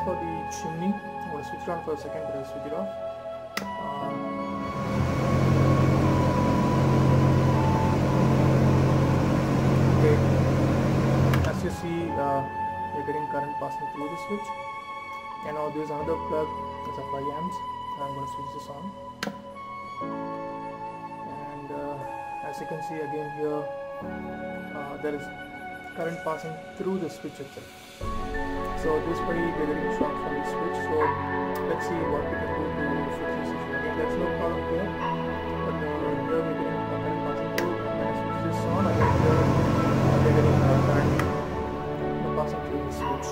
for the chimney. I'm going to switch it on for a second, but I'll switch it off. Okay, as you see, you're getting current passing through the switch. And now there's another plug, it's a 5 amps. I'm going to switch this on. And as you can see again here, there is current passing through the switch itself. So this way we're getting shock from the switch. So let's see what we can do to fix this issue. Again, there's no problem here, but here we're getting current passing through. And when I switch this on, again here we're getting current passing through the switch.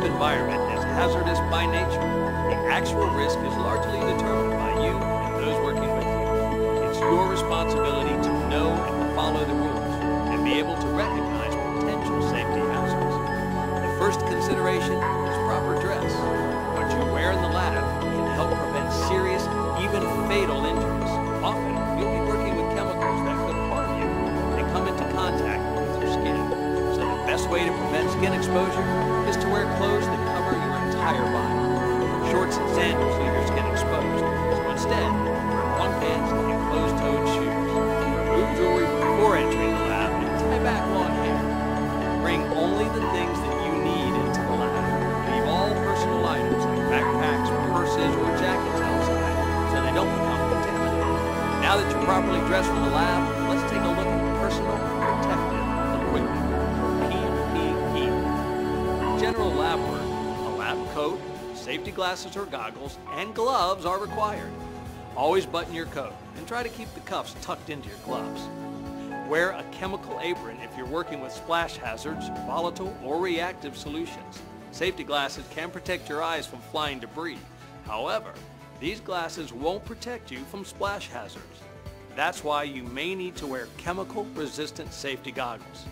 Environment is hazardous by nature. The actual risk is largely determined by you and those working with you. It's your responsibility to know and follow the rules and be able to recognize potential safety hazards. The first consideration is proper dress. What you wear in the lab can help prevent serious, even fatal injuries. Often, you'll be working with chemicals that could harm you when they come into contact with your skin. So the best way to prevent skin exposure is to wear clothes that cover your entire body. Shorts and sandals leave your skin exposed, so instead, wear long pants and closed-toed shoes. Remove jewelry before entering the lab and tie back long hair. Bring only the things that you need into the lab. Leave all personal items like backpacks, purses, or jackets outside so they don't become contaminated. Now that you're properly dressed for the lab, let's take a look at personal protective equipment. General lab work, a lab coat, safety glasses or goggles, and gloves are required. Always button your coat and try to keep the cuffs tucked into your gloves. Wear a chemical apron if you're working with splash hazards, volatile or reactive solutions. Safety glasses can protect your eyes from flying debris. However, these glasses won't protect you from splash hazards. That's why you may need to wear chemical-resistant safety goggles.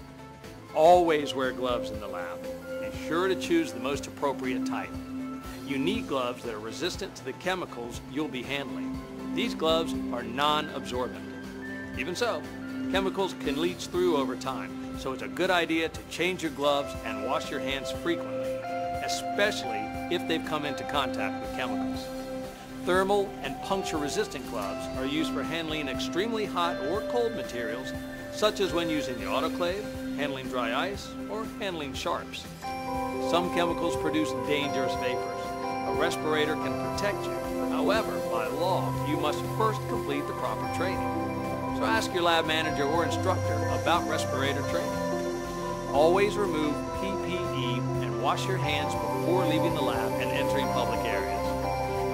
Always wear gloves in the lab. Be sure to choose the most appropriate type. You need gloves that are resistant to the chemicals you'll be handling. These gloves are non-absorbent. Even so, chemicals can leach through over time, so it's a good idea to change your gloves and wash your hands frequently, especially if they've come into contact with chemicals. Thermal and puncture-resistant gloves are used for handling extremely hot or cold materials, such as when using the autoclave, handling dry ice, or handling sharps. Some chemicals produce dangerous vapors. A respirator can protect you. However, by law, you must first complete the proper training. So ask your lab manager or instructor about respirator training. Always remove PPE and wash your hands before leaving the lab and entering public areas.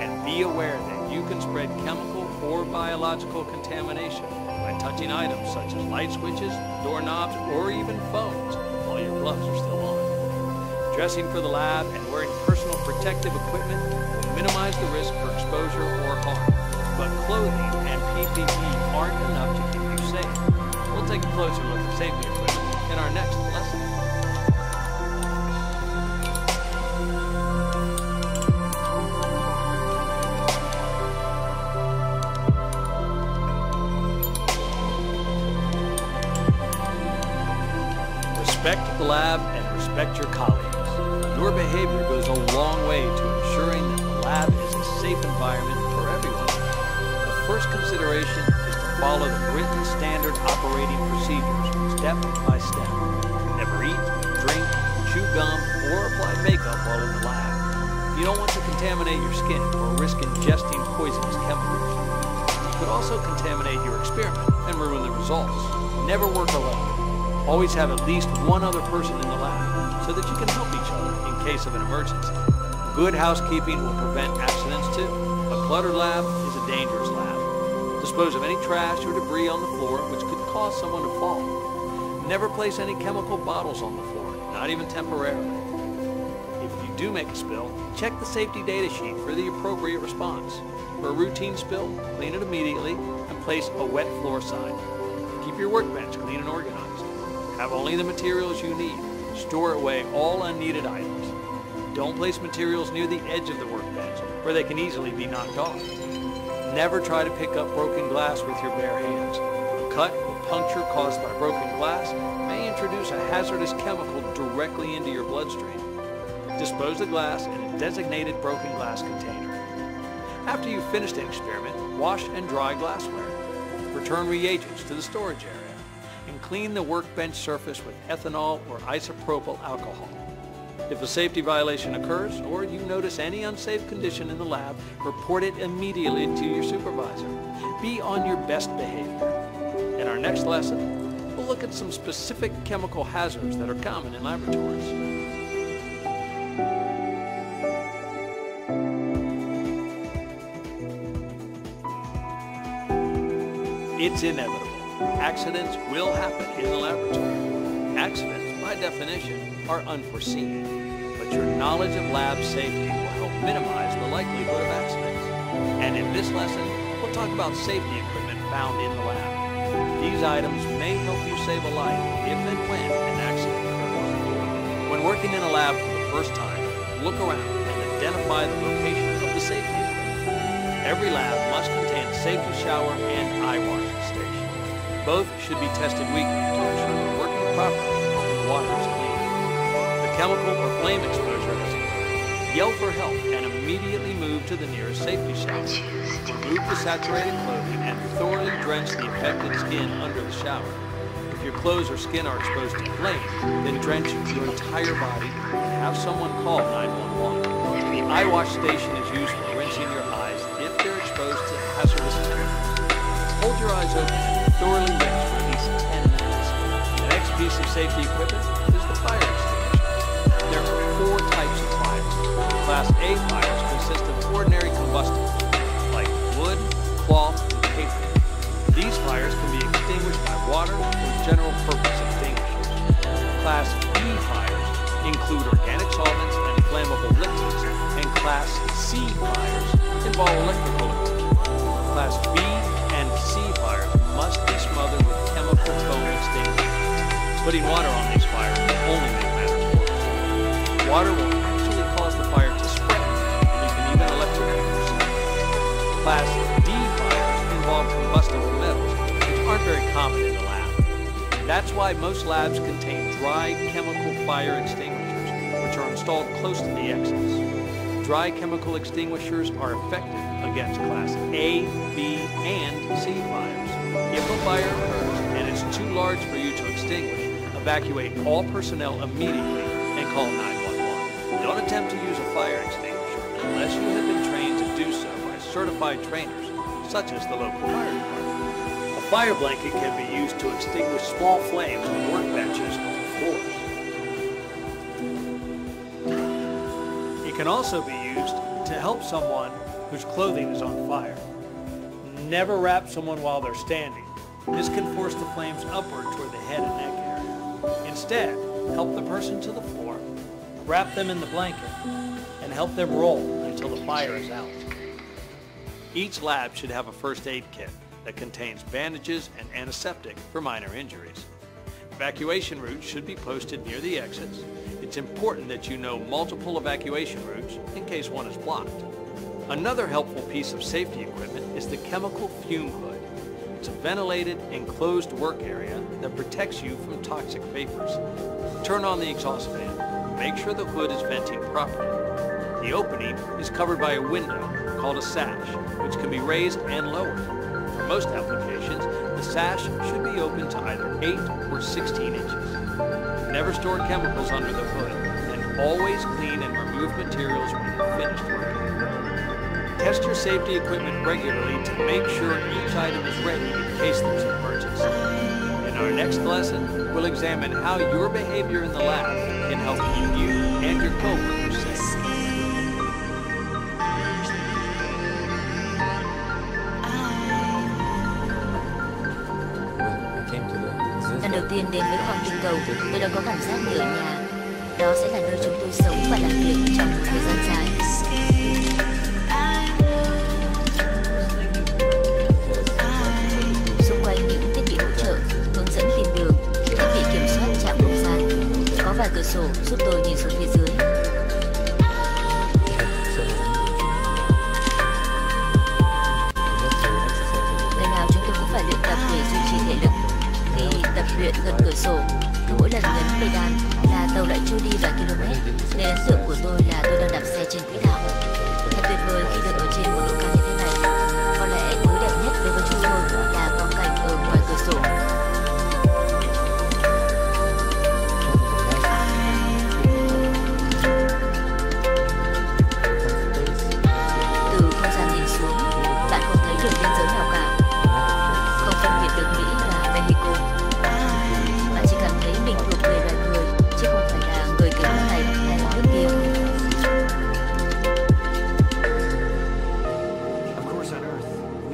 And be aware that you can spread chemical or biological contamination by touching items such as light switches, doorknobs, or even phones while your gloves are still on. Dressing for the lab and wearing personal protective equipment will minimize the risk for exposure or harm. But clothing and PPE aren't enough to keep you safe. We'll take a closer look at safety equipment in our next lesson. Respect the lab and respect your colleagues. Your behavior goes a long way to ensuring that the lab is a safe environment for everyone. The first consideration is to follow the written standard operating procedures step by step. Never eat, drink, chew gum, or apply makeup while in the lab. You don't want to contaminate your skin or risk ingesting poisonous chemicals. You could also contaminate your experiment and ruin the results. Never work alone. Always have at least one other person in the lab so that you can help each other in case of an emergency. Good housekeeping will prevent accidents too. A cluttered lab is a dangerous lab. Dispose of any trash or debris on the floor which could cause someone to fall. Never place any chemical bottles on the floor, not even temporarily. If you do make a spill, check the safety data sheet for the appropriate response. For a routine spill, clean it immediately and place a wet floor sign. Keep your workbench clean and organized. Have only the materials you need. Store away all unneeded items. Don't place materials near the edge of the workbench, where they can easily be knocked off. Never try to pick up broken glass with your bare hands. A cut or puncture caused by broken glass may introduce a hazardous chemical directly into your bloodstream. Dispose the glass in a designated broken glass container. After you've finished an experiment, wash and dry glassware. Return reagents to the storage area and clean the workbench surface with ethanol or isopropyl alcohol. If a safety violation occurs or you notice any unsafe condition in the lab, report it immediately to your supervisor. Be on your best behavior. In our next lesson, we'll look at some specific chemical hazards that are common in laboratories. It's inevitable. Accidents will happen in the laboratory. Accidents, by definition, are unforeseen, but your knowledge of lab safety will help minimize the likelihood of accidents. And in this lesson, we'll talk about safety equipment found in the lab. These items may help you save a life if and when an accident occurs. When working in a lab for the first time, look around and identify the location of the safety equipment. Every lab must contain a safety shower and eye washing station. Both should be tested weekly to ensure they're working properly and the water is clean. The chemical or flame exposure is occurred. Yell for help and immediately move to the nearest safety shower. Remove the saturated clothing and thoroughly drench the affected skin under the shower. If your clothes or skin are exposed to flame, then drench your entire body and have someone call 911. The eye wash station is used for rinsing your eyes if they're exposed to hazardous chemicals. Hold your eyes open and thoroughly rinse for at least 10 minutes. The next piece of safety equipment is the fire extinguisher. There are 4 types of fires. Class A fires consist of ordinary combustibles, like wood, cloth, and paper. These fires can be extinguished by water or general purpose extinguishers. Class B fires include organic solvents and flammable liquids, and Class C fires involve electrical equipment. Class B and C fires must be smothered with chemical foam extinguishers. Putting water on these fires will only make matters worse. Water will actually cause the fire to spread, and you can even electrocute yourself. Class D fires involve combustible metals, which aren't very common in the lab. That's why most labs contain dry chemical fire extinguishers, which are installed close to the exits. Dry chemical extinguishers are effective against Class A, B, and C fires. If a fire occurs and it's too large for you to extinguish, evacuate all personnel immediately and call 911. Don't attempt to use a fire extinguisher unless you have been trained to do so by certified trainers, such as the local fire department. A fire blanket can be used to extinguish small flames on workbenches or floors. It can also be used to help someone whose clothing is on fire. Never wrap someone while they're standing. This can force the flames upward toward the head and neck area. Instead, help the person to the floor, wrap them in the blanket, and help them roll until the fire is out. Each lab should have a first aid kit that contains bandages and antiseptic for minor injuries. Evacuation routes should be posted near the exits. It's important that you know multiple evacuation routes in case one is blocked. Another helpful piece of safety equipment is the chemical fume hood. It's a ventilated, enclosed work area that protects you from toxic vapors. Turn on the exhaust fan. Make sure the hood is venting properly. The opening is covered by a window called a sash, which can be raised and lowered. For most applications, the sash should be open to either 8 or 16 inches. Never store chemicals under the hood, and always clean and remove materials when you're finished working. Test your safety equipment regularly to make sure each item is ready in case there's an emergency. In our next lesson, we'll examine how your behavior in the lab can help keep you and your coworkers safe. Lần đầu tiên đến với khoang tinh cầu, tôi đã có cảm giác như ở nhà. Đó sẽ là nơi chúng tôi sống và làm việc trong một thời gian dài. Xung quanh những thiết bị hỗ trợ, hướng dẫn tìm đường, thiết bị kiểm soát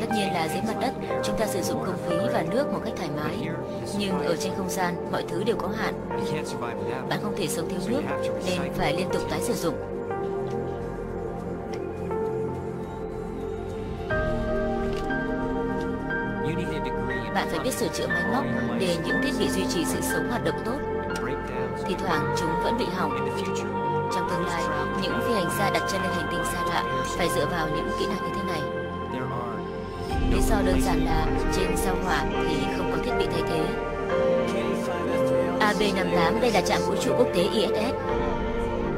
Tất nhiên là dưới mặt đất, chúng ta sử dụng không khí và nước một cách thoải mái. Nhưng ở trên không gian, mọi thứ đều có hạn. Bạn không thể sống thiếu nước, nên phải liên tục tái sử dụng. Bạn phải biết sửa chữa máy móc để những thiết bị duy trì sự sống hoạt động tốt. Thì thoảng chúng vẫn bị hỏng. Trong tương lai, những phi hành gia đặt chân lên hành tinh xa lạ phải dựa vào những kỹ năng như thế này. Lý do đơn giản là trên sao Hỏa thì không có thiết bị thay thế. AB58 đây là trạm vũ trụ quốc tế ISS.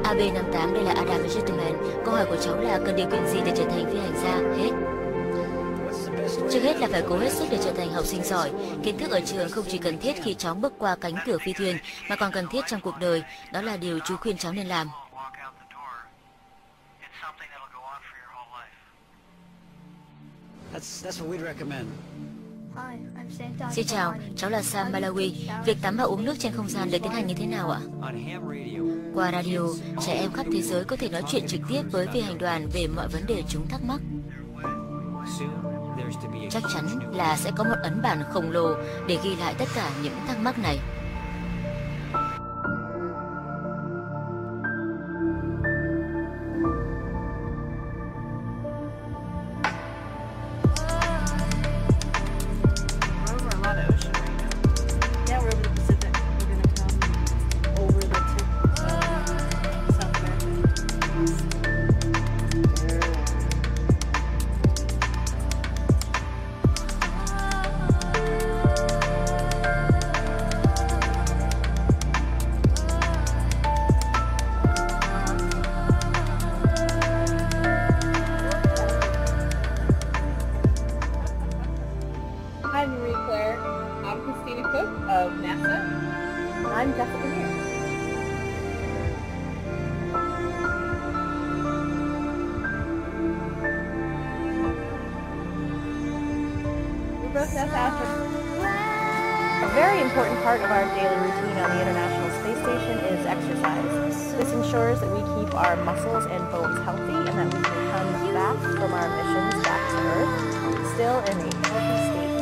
AB58 đây là Adam và Gentleman. Câu hỏi của cháu là cần điều kiện gì để trở thành phi hành gia? Hết. Trước hết là phải cố hết sức để trở thành học sinh giỏi. Kiến thức ở trường không chỉ cần thiết khi cháu bước qua cánh cửa phi thuyền, mà còn cần thiết trong cuộc đời. Đó là điều chú khuyên cháu nên làm. Xin chào, cháu là Sam Malawi. Việc tắm và uống nước trên không gian được tiến hành như thế nào ạ? Qua radio, trẻ em khắp thế giới có thể nói chuyện trực tiếp với phi hành đoàn về mọi vấn đề chúng thắc mắc. Chắc chắn là sẽ có một ấn bản khổng lồ để ghi lại tất cả những thắc mắc này. A very important part of our daily routine on the International Space Station is exercise. This ensures that we keep our muscles and bones healthy and that we can come back from our missions back to Earth still in a healthy state.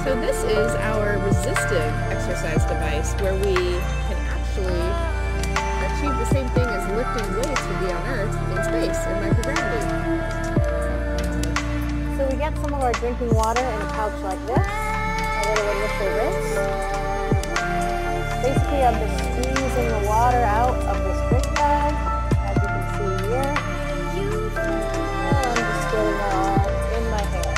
So this is our resistive exercise device where we can actually achieve the same thing as lifting weights would be on Earth in space in microgravity. So we get some of our drinking water in a pouch like this, a little initial rinse. Basically, I'm just squeezing the water out of this drink bag, as you can see here. And I'm just getting it all in my hair.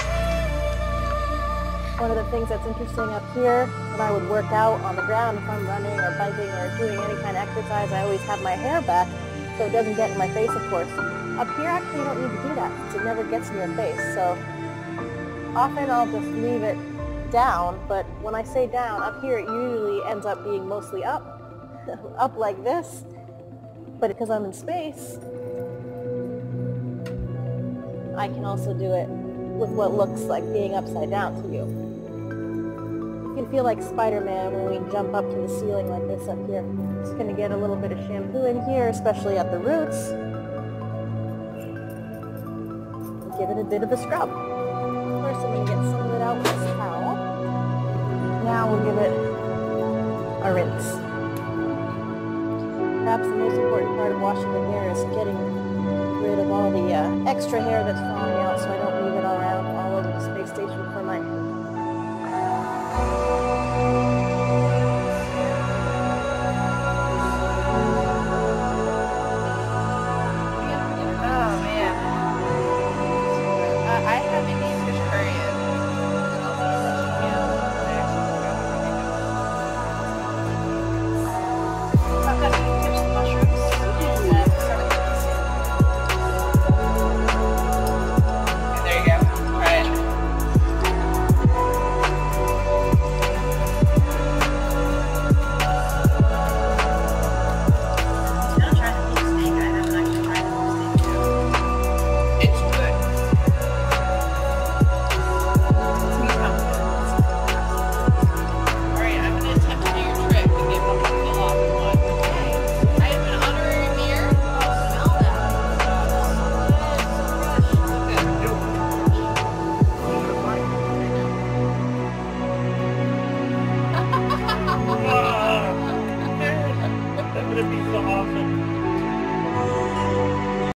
One of the things that's interesting up here, when I would work out on the ground, if I'm running or biking or doing any kind of exercise, I always have my hair back so it doesn't get in my face, of course. Up here, actually, you don't need to do that because it never gets in your face. So often I'll just leave it down, but when I say down, up here it usually ends up being mostly up, up like this. But because I'm in space, I can also do it with what looks like being upside down to you. You can feel like Spider-Man when we jump up to the ceiling like this up here. Just going to get a little bit of shampoo in here, especially at the roots. Give it a bit of a scrub. First I'm going to get some of it out with this towel. Now we'll give it a rinse. Perhaps the most important part of washing the hair is getting rid of all the extra hair that's falling out so I don't leave it all around all over the space station for my And gonna be so awesome.